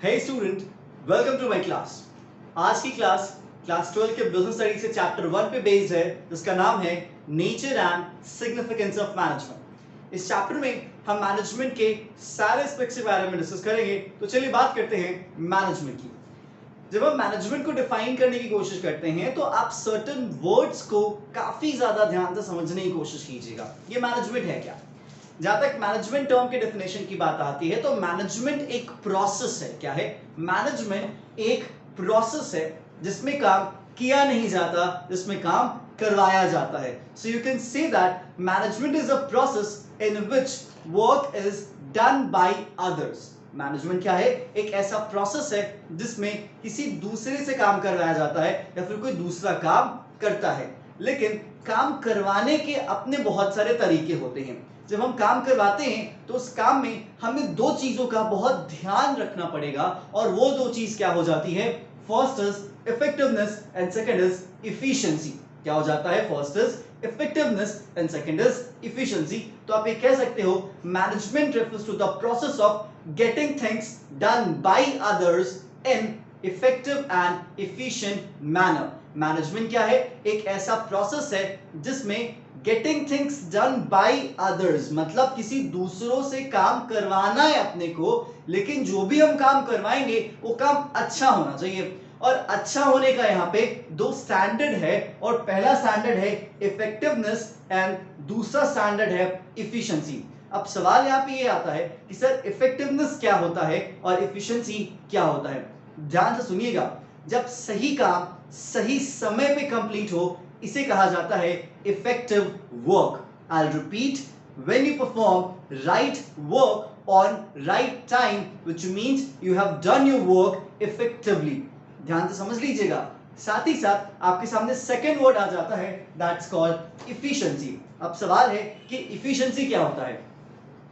Hey student, welcome to my class. आज की class 12 के बिजनेस स्टडीज के चैप्टर 1 पे बेस्ड है, जिसका नाम है nature and significance of management. इस चैप्टर में हम मैनेजमेंट के सारे एस्पेक्ट्स के बारे में डिस्कस करेंगे। तो चलिए बात करते हैं मैनेजमेंट की। जब हम मैनेजमेंट को डिफाइन करने की कोशिश करते हैं तो आप सर्टेन वर्ड्स को काफी ज्यादा ध्यान से समझने की कोशिश कीजिएगा। ये मैनेजमेंट है क्या? जहां तक मैनेजमेंट टर्म के डेफिनेशन की बात आती है तो मैनेजमेंट एक प्रोसेस है। क्या है? मैनेजमेंट एक प्रोसेस है जिसमें काम किया नहीं जाता, जिसमें काम करवाया जाता है। So you can say that management is a process in which work is done by others. Management क्या है? एक ऐसा प्रोसेस है जिसमें किसी दूसरे से काम करवाया जाता है या फिर कोई दूसरा काम करता है। लेकिन काम करवाने के अपने बहुत सारे तरीके होते हैं। जब हम काम करवाते हैं तो उस काम में हमें दो चीजों का बहुत ध्यान रखना पड़ेगा और वो दो चीज क्या हो जाती है? First is effectiveness and second is efficiency. क्या हो जाता है? First is effectiveness and second is efficiency. तो आप ये कह सकते हो management refers to the process of getting things done by others in effective and efficient manner. Management क्या है? एक ऐसा प्रोसेस है जिसमें getting things done by others मतलब किसी दूसरों से काम करवाना है अपने को, लेकिन जो भी हम काम करवाएंगे वो काम अच्छा होना चाहिए। और अच्छा होने का यहाँ पे दो स्टैंडर्ड है, और पहला स्टैंडर्ड है इफेक्टिवनेस एंड दूसरा स्टैंडर्ड है इफिशिएंसी। अब सवाल यहाँ पे ये आता है कि सर इफेक्टिवनेस क्या होता है और इफिशिएंसी क्या होता है? ध्यान से सुनिएगा। जब सही काम सही समय पे कंप्लीट हो इसे कहा जाता है effective work. I repeat, when you perform right work on right time which means you have done your work effectively. ध्यान से समझ लीजिएगा। साथ ही साथ आपके सामने सेकंड वर्ड आ जाता है, दैट्स कॉल्ड इफिशिएंसी। अब सवाल है कि इफिशिएंसी क्या होता है?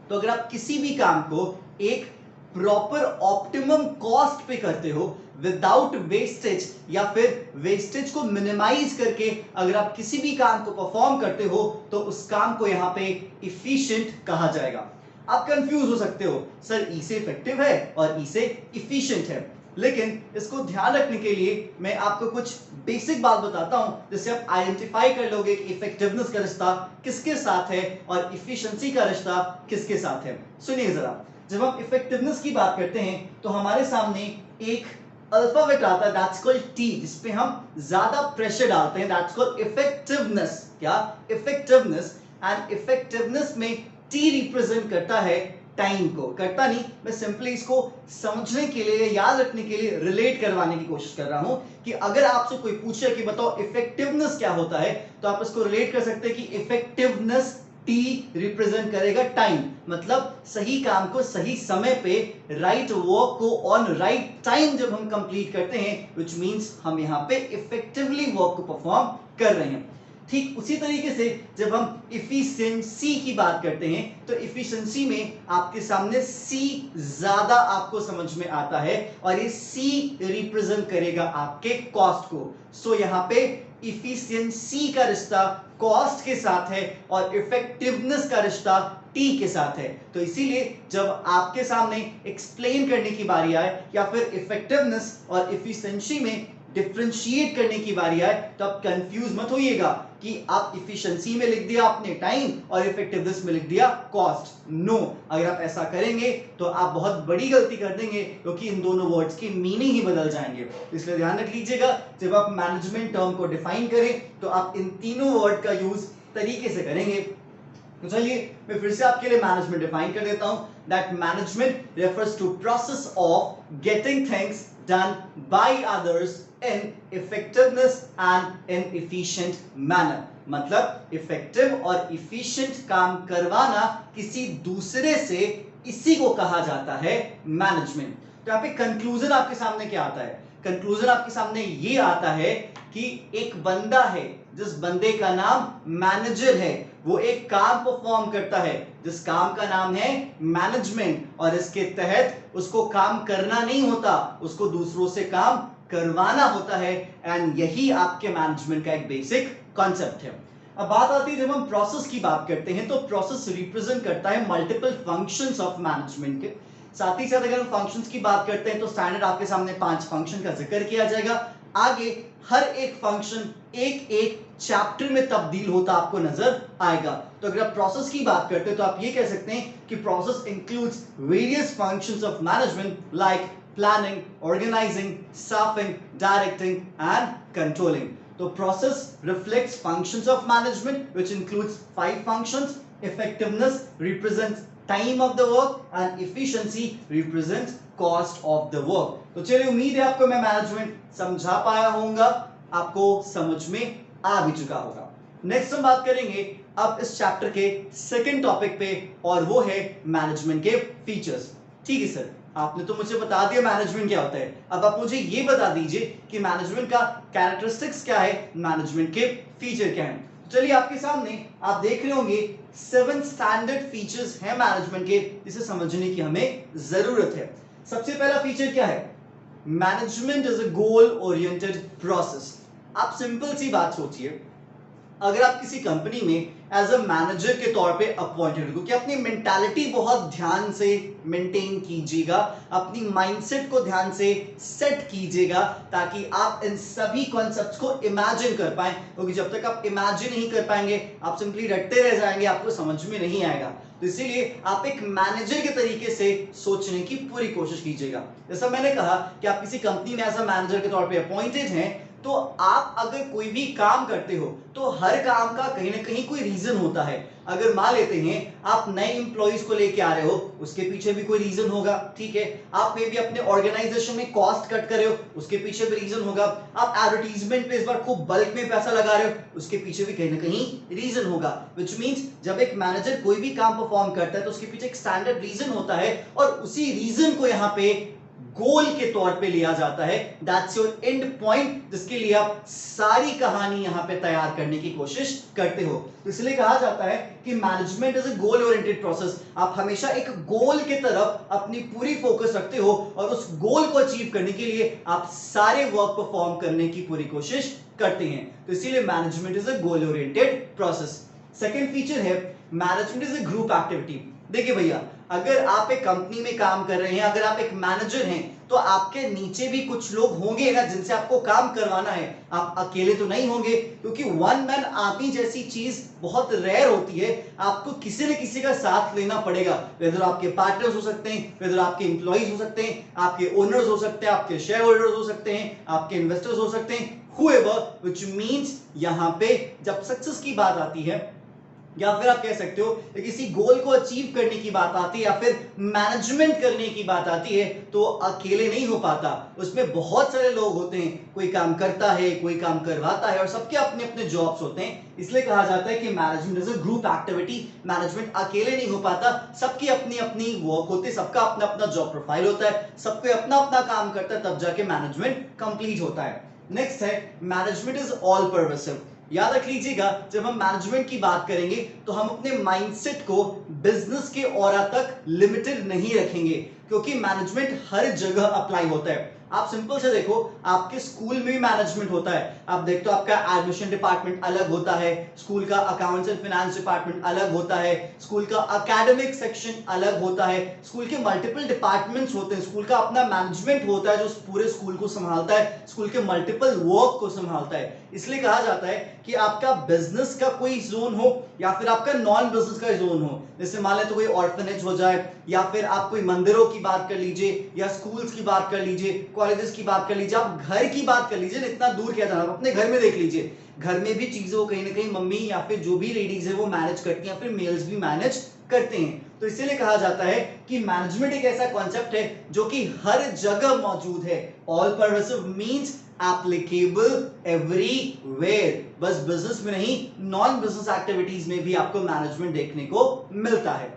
तो अगर आप किसी भी काम को एक प्रॉपर ऑप्टिमम कॉस्ट पे करते हो विदाउट वेस्टेज या फिर वेस्टेज को मिनिमाइज करके अगर आप किसी भी काम को परफॉर्म करते हो तो उस काम को यहां पे इफिशिएंट कहा जाएगा। आप कंफ्यूज हो सकते हो, सर ई से इफेक्टिव है और ई से इफिशिएंट है, लेकिन इसको ध्यान रखने के लिए मैं आपको कुछ बेसिक बात बताता हूं जिससे आप आइडेंटिफाई कर लोगे कि इफेक्टिवनेस का रिश्ता किसके साथ है और इफिशिएंसी का रिश्ता किसके साथ है। सुनिए जरा, जब हम इफेक्टिवनेस की बात करते हैं तो हमारे सामने एक अल्फाबेट आता है, दैट्स कॉल्ड टी, जिसपे हम ज्यादा प्रेशर डालते हैं, दैट्स कॉल्ड इफेक्टिवनेस। क्या? इफेक्टिवनेस। एंड इफेक्टिवनेस में टी रिप्रेजेंट करता है टाइम को। करता नहीं, मैं सिंपली इसको समझने के लिए, याद रखने के लिए रिलेट करवाने की कोशिश कर रहा हूं कि अगर आपसे कोई पूछे कि बताओ इफेक्टिवनेस क्या होता है, तो आप इसको रिलेट कर सकते हैं कि इफेक्टिवनेस टी रिप्रेजेंट करेगा टाइम, मतलब सही काम को सही समय पे, राइट वर्क को ऑन राइट टाइम जब हम कंप्लीट करते हैं, व्हिच मींस हम यहां पे इफेक्टिवली वर्क को परफॉर्म कर रहे हैं। ठीक उसी तरीके से जब हम इफिशिएंसी की बात करते हैं तो इफिशिएंसी में आपके सामने सी ज्यादा आपको समझ में आता है और ये सी रिप्रेजेंट करेगा आपके कॉस्ट को। सो यहां पे इफिशिएंसी का रिश्ता कॉस्ट के साथ है और इफेक्टिवनेस का रिश्ता टी के साथ है। तो इसीलिए जब आपके सामने एक्सप्लेन करने की बारी आए या फिर इफेक्टिवनेस और इफिशिएंसी में डिफरेंशिएट करने की बारी आए तो आप कंफ्यूज मत होइएगा कि आप इफिशिएंसी में लिख दिया आपने टाइम और इफेक्टिवनेस में लिख दिया कॉस्ट। नो, अगर आप ऐसा करेंगे तो आप बहुत बड़ी गलती कर देंगे, क्योंकि इन दोनों वर्ड्स की मीनिंग ही बदल जाएंगे। इसलिए ध्यान रख लीजिएगा, जब आप मैनेजमेंट टर्म को डिफाइन करें तो आप इन तीनों वर्ड का यूज तरीके से करेंगे। तो चलिए मैं फिर से आपके लिए मैनेजमेंट डिफाइन कर देता हूं, that management refers to process of getting things done by others in effectiveness and in efficient manner। मतलब इफेक्टिव और इफिशिएंट काम करवाना किसी दूसरे से, इसी को कहा जाता है मैनेजमेंट। तो यहाँ पे कंक्लूजन आपके सामने क्या आता है? कंक्लूजन आपके सामने ये आता है कि एक बंदा है, जिस बंदे का नाम मैनेजर है, वो एक काम परफॉर्म करता है जिस काम का नाम है मैनेजमेंट, और इसके तहत उसको काम करना नहीं होता, उसको दूसरों से काम करवाना होता है। एंड यही आपके मैनेजमेंट का एक बेसिक कॉन्सेप्ट है। अब बात आती है, जब हम प्रोसेस की बात करते हैं तो प्रोसेस रिप्रेजेंट करता है मल्टीपल फंक्शंस ऑफ मैनेजमेंट के। साथ ही साथ अगर हम फंक्शंस की बात करते हैं तो स्टैंडर्ड आपके सामने 5 फंक्शन का जिक्र किया जाएगा। आगे हर एक फंक्शन एक एक चैप्टर में तब्दील होता आपको नजर आएगा। तो अगर आप प्रोसेस की बात करते हैं तो आप ये कह सकते हैं कि process includes various functions of management like planning, organising, staffing, directing and controlling. तो process reflects functions of management which includes 5 functions. Effectiveness represents time of the work and efficiency represents cost of the work. तो चलिए, उम्मीद है आपको मैं management समझा पाया होऊंगा, आपको समझ में आ भी चुका होगा। नेक्स्ट हम बात करेंगे अब इस चैप्टर के सेकंड टॉपिक पे, और वो है मैनेजमेंट के फीचर्स। ठीक है सर, आपने तो मुझे बता दिया मैनेजमेंट क्या होता है, अब आप मुझे ये बता दीजिए कि मैनेजमेंट का कैरेक्टरिस्टिक्स क्या है, मैनेजमेंट के फीचर क्या हैं। चलिए, आपके सामने आप देख रहे होंगे 7 स्टैंडर्ड फीचर्स हैं मैनेजमेंट के, जिसे समझने की हमें जरूरत है। सबसे पहला फीचर क्या है? Management is a goal oriented process. आप सिंपल सी बात सोचिए, अगर आप किसी कंपनी में एज अ मैनेजर के तौर पे अपॉइंटेड हो, क्योंकि अपनी मेंटालिटी बहुत ध्यान से मेंटेन कीजिएगा, अपनी माइंडसेट को ध्यान से सेट कीजिएगा, ताकि आप इन सभी कॉन्सेप्ट्स को इमेजिन कर पाएं, क्योंकि जब तक आप इमेजिन नहीं कर पाएंगे आप सिंपली रटते रह जाएंगे, आपको समझ में नहीं आएगा। तो इसीलिए आप एक मैनेजर के तरीके से सोचने की पूरी कोशिश कीजिएगा। जैसा मैंने कहा कि आप किसी कंपनी में एज अ मैनेजर के तौर पे अपॉइंटेड हैं, तो आप अगर कोई भी काम करते हो तो हर काम का कहीं ना कहीं कोई रीजन होता है। अगर मान लेते हैं आप नए एम्प्लॉइज को लेके आ रहे हो, उसके पीछे भी कोई रीजन होगा। ठीक है, आप मे भी अपने ऑर्गेनाइजेशन में कॉस्ट कट कर रहे हो, उसके पीछे भी रीजन होगा। आप एडवर्टीजमेंट पे इस बार खूब बल्क में पैसा लगा रहे हो, उसके पीछे भी कहीं ना कहीं रीजन होगा। व्हिच मींस जब एक मैनेजर कोई भी काम परफॉर्म करता है तो उसके पीछे एक स्टैंडर्ड रीजन होता है, और उसी रीजन को यहाँ पे गोल के तौर पे लिया जाता है। दैट्स योर एंड पॉइंट, जिसके लिए आप सारी कहानी यहां पे तैयार करने की कोशिश करते हो। तो इसलिए कहा जाता है कि management is a goal oriented process. आप हमेशा एक गोल की तरफ अपनी पूरी फोकस रखते हो, और उस गोल को अचीव करने के लिए आप सारे वर्क परफॉर्म करने की पूरी कोशिश करते हैं। तो इसीलिए management is a goal oriented process. Second feature है management is a group activity. देखिए भैया, अगर आप एक कंपनी में काम कर रहे हैं, अगर आप एक मैनेजर हैं, तो आपके नीचे भी कुछ लोग होंगे ना जिनसे आपको काम करवाना है। आप अकेले तो नहीं होंगे, क्योंकि वन मैन आर्मी जैसी चीज बहुत रेयर होती है। आपको किसी न किसी का साथ लेना पड़ेगा, वेदर आपके पार्टनर्स हो सकते हैं, वेदर आपके एम्प्लॉइज हो सकते हैं, आपके ओनर्स हो सकते हैं, आपके शेयर होल्डर्स हो सकते हैं, आपके इन्वेस्टर्स हो सकते हैं, whoever, which means यहां पे जब सक्सेस की बात आती है, या फिर आप कह सकते हो कि किसी गोल को अचीव करने की बात आती है, या फिर मैनेजमेंट करने की बात आती है, तो अकेले नहीं हो पाता। उसमें बहुत सारे लोग होते हैं, कोई काम करता है, कोई काम करवाता है, और सबके अपने अपने जॉब्स होते हैं। इसलिए कहा जाता है कि management is a group activity. Management अकेले नहीं हो पाता, सबकी अपनी अपनी वर्क होती है, सबका अपना अपना जॉब प्रोफाइल होता है, सबको अपना अपना काम करता है, तब जाके मैनेजमेंट कंप्लीट होता है। नेक्स्ट है मैनेजमेंट इज ऑल परवेसिव। याद रख लीजिएगा, जब हम मैनेजमेंट की बात करेंगे तो हम अपने माइंडसेट को बिजनेस के ऑरा तक लिमिटेड नहीं रखेंगे, क्योंकि मैनेजमेंट हर जगह अप्लाई होता है। आप सिंपल से देखो, आपके स्कूल में भी मैनेजमेंट होता है। आप देखते हो आपका एडमिशन डिपार्टमेंट अलग होता है, स्कूल का अकाउंट्स एंड फाइनेंस डिपार्टमेंट अलग होता है, स्कूल का एकेडमिक सेक्शन अलग होता है, स्कूल के मल्टीपल डिपार्टमेंट्स होते हैं, स्कूल का अपना मैनेजमेंट होता है जो पूरे स्कूल को संभालता है, स्कूल के मल्टीपल वर्क को संभालता है। इसलिए कहा जाता है कि आपका बिजनेस का कोई जोन हो या फिर आपका नॉन बिजनेस का जोन हो। जैसे मान लें तो कोई ऑर्फनेज हो जाए, या फिर आप कोई मंदिरों की बात कर लीजिए, या स्कूल्स की बात कर लीजिए, कॉलेजेस की बात कर लीजिए, आप घर की बात कर लीजिए, इतना दूर क्या जाना, अपने घर में देख लीजिए, घर में भी चीजों को कहीं ना कहीं मम्मी या फिर जो भी लेडीज है वो मैनेज करती हैं, या फिर मेल्स भी मैनेज करते हैं। तो इसीलिए कहा जाता है कि मैनेजमेंट एक ऐसा कॉन्सेप्ट है जो कि हर जगह मौजूद है। All pervasive means applicable everywhere. बस बिजनेस में नहीं, नॉन बिजनेस एक्टिविटीज में भी आपको मैनेजमेंट देखने को मिलता है।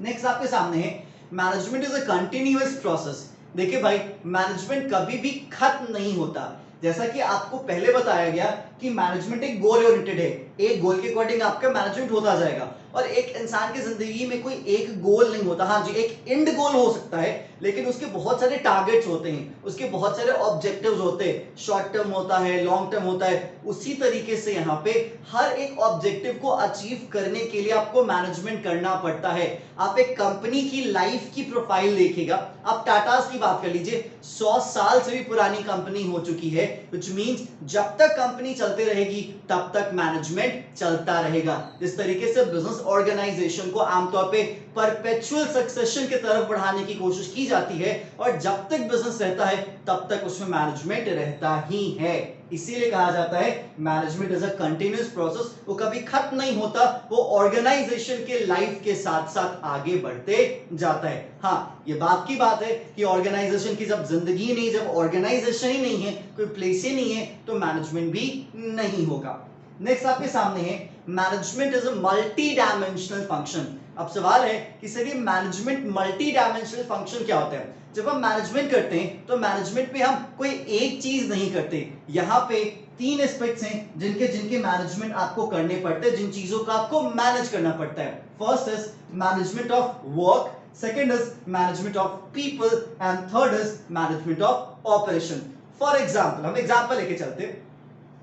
नेक्स्ट आपके सामने है management is a continuous process. देखिए भाई, मैनेजमेंट कभी भी खत्म नहीं होता। जैसा कि आपको पहले बताया गया कि मैनेजमेंट एक गोल ओरिएंटेड है, एक गोल के अकॉर्डिंग आपका मैनेजमेंट होता जाएगा। और एक इंसान की जिंदगी में कोई एक गोल नहीं होता। हाँ जी, एक एंड गोल हो सकता है, लेकिन उसके बहुत सारे टारगेट्स होते हैं, उसके बहुत सारे ऑब्जेक्टिव्स होते हैं, शॉर्ट टर्म होता है, लॉन्ग टर्म होता है। उसी तरीके से यहाँ पे हर एक ऑब्जेक्टिव को अचीव करने के लिए आपको मैनेजमेंट करना पड़ता है। आप एक कंपनी की लाइफ की प्रोफाइल देखिएगा, आप टाटास की बात कर लीजिए, 100 साल से भी पुरानी कंपनी हो चुकी है, व्हिच मींस जब तक कंपनी चलती रहेगी तब तक मैनेजमेंट चलता रहेगा। जिस तरीके से बिजनेस ऑर्गेनाइजेशन को आमतौर पे परपेचुअल सक्सेशन की तरफ बढ़ाने की कोशिश की जाती है, और जब तक बिजनेस रहता है तब तक उसमें मैनेजमेंट रहता ही है। इसीलिए कहा जाता है management is a continuous process, वो कभी खत्म नहीं होता, वो ऑर्गेनाइजेशन के लाइफ के साथ साथ आगे बढ़ते जाता है। हाँ, ये बात की बात है कि ऑर्गेनाइजेशन की जब जिंदगी नहीं, जब ऑर्गेनाइजेशन ही नहीं है, कोई प्लेस ही नहीं है, तो मैनेजमेंट भी नहीं होगा। नेक्स्ट आपके सामने है management is a multi dimensional function. अब सवाल है कि सर ये मैनेजमेंट मल्टी डायमेंशनल फंक्शन क्या होता है? जब हम मैनेजमेंट करते हैं तो मैनेजमेंट में हम कोई एक चीज नहीं करते। यहाँ पे 3 एस्पेक्ट्स हैं जिनके मैनेजमेंट आपको करने पड़ते हैं, जिन चीजों का आपको मैनेज करना पड़ता है। First is management of work, second is management of people, and third is management of operation. For example, हम एग्जाम्पल लेके चलते हैं।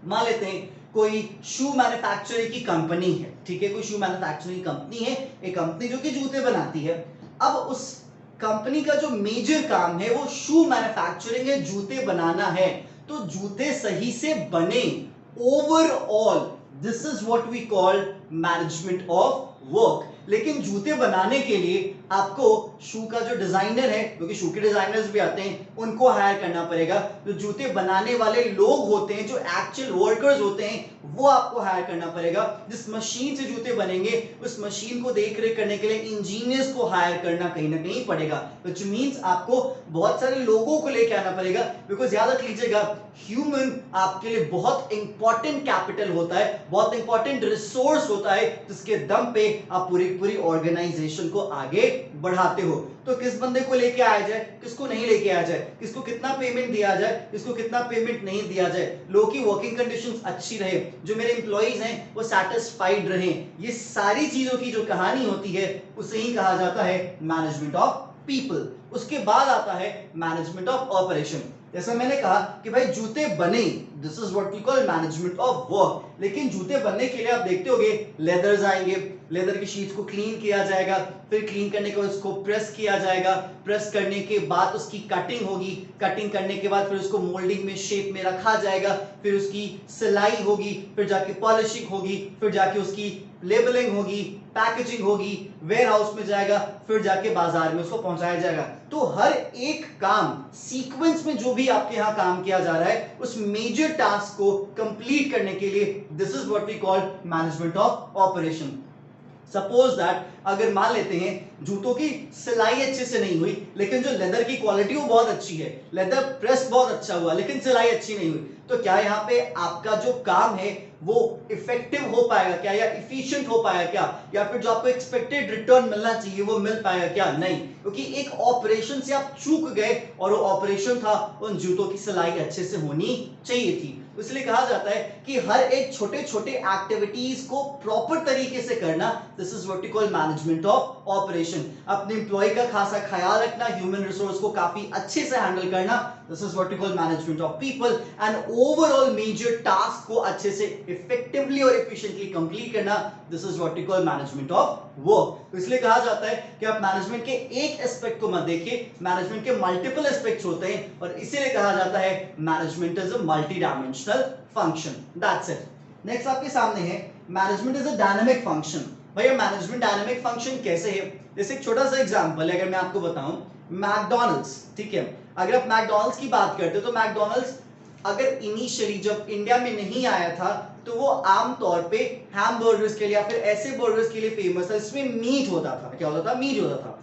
मान लेते हैं कोई शू मैन्युफैक्चरिंग की कंपनी है, ठीक है, कोई शू मैन्युफैक्चरिंग कंपनी है, एक कंपनी जो कि जूते बनाती है। अब उस कंपनी का जो मेजर काम है वो शू मैन्युफैक्चरिंग है, जूते बनाना है। तो जूते सही से बने overall, this is what we call management of work. लेकिन जूते बनाने के लिए आपको शू का जो डिजाइनर है, क्योंकि शू के डिजाइनर्स भी आते हैं, उनको हायर करना पड़ेगा। जो जूते बनाने वाले लोग होते हैं, जो एक्चुअल वर्कर्स होते हैं, वो आपको हायर करना पड़ेगा। जिस मशीन से जूते बनेंगे उस मशीन को देख रेख करने के लिए इंजीनियर्स को हायर करना कहीं ना कहीं पड़ेगा, व्हिच मींस आपको बहुत सारे लोगों को लेकर आना पड़ेगा। बिकॉज याद रख लीजिएगा, ह्यूमन आपके लिए बहुत इंपॉर्टेंट कैपिटल होता है, बहुत इंपॉर्टेंट रिसोर्स होता है, जिसके दम पे आप पूरी ऑर्गेनाइजेशन को आगे बढ़ाते हो। तो किस बंदे को लेके आया जाए, किसको नहीं लेके आया जाए, किसको कितना पेमेंट दिया जाए, किसको कितना पेमेंट नहीं दिया जाए, लोगों की वर्किंग कंडीशंस अच्छी रहे, जो मेरे एम्प्लॉइज हैं वो सैटिस्फाइड रहें, ये सारी चीजों की जो कहानी होती है उसे ही कहा जाता है मैनेजमेंट ऑफ पीपल। उसके बाद आता है मैनेजमेंट ऑफ ऑपरेशन। जैसा मैंने कहा कि भाई जूते बने, this is what we call management of work. लेकिन जूते बनने के लिए आप देखते होगे लेदर्स आएंगे, लेदर की शीट्स को क्लीन किया जाएगा, फिर क्लीन करने के बाद उसको प्रेस किया जाएगा, प्रेस करने के बाद उसकी कटिंग होगी, कटिंग करने के बाद फिर उसको मोल्डिंग में, शेप में रखा जाएगा, फिर उसकी सिलाई होगी, फिर जाके पॉलिशिंग होगी, फिर जाके उसकी लेबलिंग होगी, पैकेजिंग होगी, वेयर हाउस में जाएगा, फिर जाके बाजार में उसको पहुंचाया जाएगा। तो हर एक काम सीक्वेंस में जो भी आपके यहाँ काम किया जा रहा है, उस मेजर टास्क को कंप्लीट करने के लिए this is what we call management of operation. Suppose that अगर मान लेते हैं जूतों की सिलाई अच्छे से नहीं हुई, लेकिन जो लेदर की क्वालिटी वो बहुत अच्छी है, लेदर प्रेस बहुत अच्छा हुआ, लेकिन सिलाई अच्छी नहीं हुई, तो क्या यहाँ पे आपका जो काम है वो इफेक्टिव हो पाएगा क्या, या इफिशिएंट हो पाएगा क्या, या फिर जो आपको एक्सपेक्टेड रिटर्न मिलना चाहिए वो मिल पाएगा क्या? नहीं, क्योंकि एक ऑपरेशन से आप चूक गए, और वो ऑपरेशन था उन जूतों की सिलाई अच्छे से होनी चाहिए थी। इसलिए कहा जाता है कि हर एक छोटे छोटे एक्टिविटीज को प्रॉपर तरीके से करना, this is what we call management of operation. अपने एम्प्लॉय का खासा ख्याल रखना, ह्यूमन रिसोर्स को काफी अच्छे से हैंडल करना, this is what we call management of people, and overall major task को अच्छे से इफेक्टिवली और एफिशिएंटली कंप्लीट करना, this is what we call management of work. तो इसलिए कहा जाता है कि आप मैनेजमेंट के एक एस्पेक्ट को मत देखिए, मैनेजमेंट के मल्टीपल एस्पेक्ट्स होते हैं, और इसीलिए कहा जाता है management is a multi dimensional function. That's it. Next आपके सामने है management is a dynamic function. भैया मैनेजमेंट डायनामिक फंक्शन कैसे है? जैसे एक छोटा सा एग्जांपल है, अगर मैं आपको बताऊं, मैकडॉनल्ड्स, ठीक है, अगर आप मैकडॉनल्ड्स की बात करते हो तो मैकडॉनल्ड्स अगर इनिशियली जब इंडिया में नहीं आया था तो वो आमतौर पे हैमबर्गर्स के लिए या फिर ऐसे बर्गर्स के लिए फेमस है, इसमें मीट होता था। क्या होता था? मीट होता था।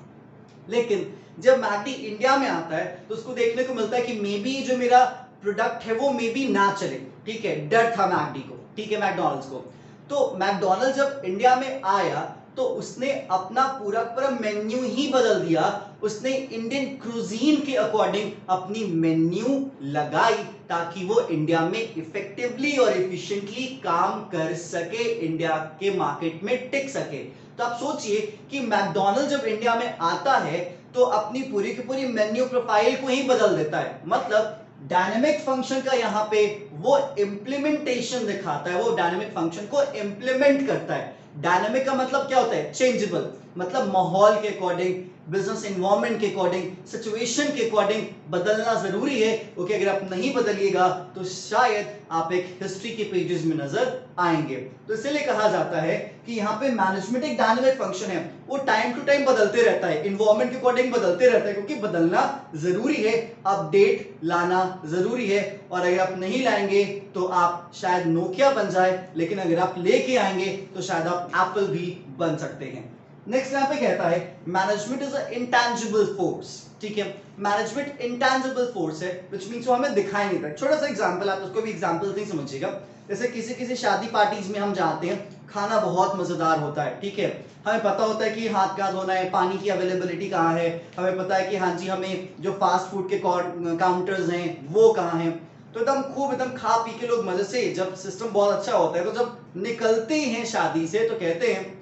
लेकिन जब मैकडी इंडिया में आता है तो उसको देखने को मिलता है कि मे बी जो मेरा प्रोडक्ट है वो मे बी ना चले, ठीक है, डर था मैकडी को, ठीक है, मैकडॉनल्ड्स को। तो मैकडॉनल्ड्स जब इंडिया में आया तो उसने अपना पूरा पूरा मेन्यू ही बदल दिया। उसने इंडियन क्रूजीन के अकॉर्डिंग अपनी मेन्यू लगाई ताकि वो इंडिया में इफेक्टिवली और एफिशिएंटली काम कर सके, इंडिया के मार्केट में टिक सके। तो आप सोचिए कि मैकडॉनल्ड जब इंडिया में आता है तो अपनी पूरी की पूरी मेन्यू प्रोफाइल को ही बदल देता है। मतलब डायनेमिक फंक्शन का यहां पे वो इंप्लीमेंटेशन दिखाता है, वो डायनेमिक फंक्शन को इंप्लीमेंट करता है। डायनेमिक का मतलब क्या होता है? चेंजेबल, मतलब माहौल के अकॉर्डिंग, बिजनेस एनवायरनमेंट के अकॉर्डिंग, सिचुएशन के अकॉर्डिंग बदलना जरूरी है, क्योंकि अगर आप नहीं बदलिएगा तो शायद आप एक हिस्ट्री के पेजेस में नजर आएंगे। तो इसलिए कहा जाता है कि यहाँ पे मैनेजमेंट एक डायनेमिक फंक्शन है, वो टाइम टू टाइम बदलते रहता है, एनवायरनमेंट के अकॉर्डिंग बदलते रहता है, क्योंकि बदलना जरूरी है, अपडेट लाना जरूरी है। और अगर आप नहीं लाएंगे तो आप शायद नोकिया बन जाए, लेकिन अगर आप लेके आएंगे तो शायद आप एप्पल भी बन सकते हैं। नेक्स्ट यहाँ पे कहता है management is a intangible force. ठीक है, मैनेजमेंट इंटैंजिबल फोर्स है, व्हिच मींस वो हमें दिखाई नहीं देता। छोटा सा एग्जांपल, आप उसको भी एग्जांपल नहीं समझिएगा। जैसे किसी किसी शादी पार्टीज में हम जाते हैं, खाना बहुत मजेदार होता है, ठीक है, हमें पता होता है कि हाथ कहाँ धोना है, पानी की अवेलेबिलिटी कहाँ है, हमें पता है कि हाँ जी हमें जो फास्ट फूड के काउंटर्स हैं वो कहाँ हैं। तो एकदम खूब एकदम खा पी के लोग मजे से, जब सिस्टम बहुत अच्छा होता है तो जब निकलते हैं शादी से तो कहते हैं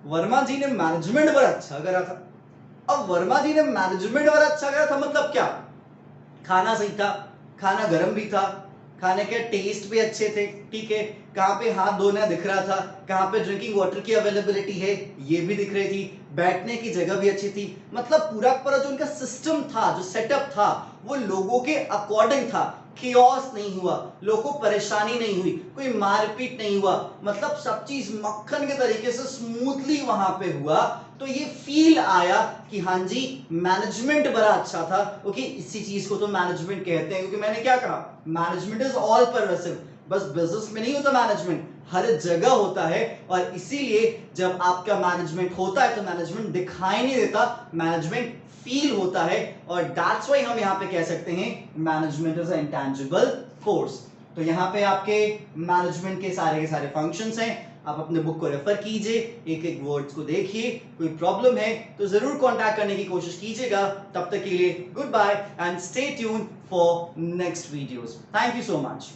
वर्मा जी ने मैनेजमेंट बड़ा अच्छा करा था। अब वर्मा जी ने मैनेजमेंट बड़ा अच्छा करा था मतलब क्या? खाना सही था, खाना गर्म भी था, खाने के टेस्ट भी अच्छे थे, ठीक है, कहाँ पे हाथ धोना दिख रहा था, कहाँ पे ड्रिंकिंग वाटर की अवेलेबिलिटी है ये भी दिख रही थी, बैठने की जगह भी अच्छी थी। मतलब पूरा पूरा जो उनका सिस्टम था, जो सेटअप था, वो लोगों के अकॉर्डिंग था। कियोस नहीं हुआ, लोगों को परेशानी नहीं हुई, कोई मारपीट नहीं हुआ, मतलब सब चीज मक्खन के तरीके से स्मूथली वहां पे हुआ। तो ये फील आया कि हाँ जी मैनेजमेंट बड़ा अच्छा था, क्योंकि इसी चीज को तो मैनेजमेंट कहते हैं। क्योंकि मैंने क्या कहा, मैनेजमेंट इज ऑल परवेसिव, बस बिजनेस में नहीं होता मैनेजमेंट, हर जगह होता है। और इसीलिए जब आपका मैनेजमेंट होता है तो मैनेजमेंट दिखाई नहीं देता, मैनेजमेंट फील होता है। और दैट्स व्हाई हम यहां पे कह सकते हैं management is a intangible force. तो यहां पे आपके मैनेजमेंट के सारे फंक्शंस हैं। आप अपने बुक को रेफर कीजिए, एक एक वर्ड्स को देखिए, कोई प्रॉब्लम है तो जरूर कांटेक्ट करने की कोशिश कीजिएगा। तब तक के लिए goodbye and stay tune for next videos. Thank you so much.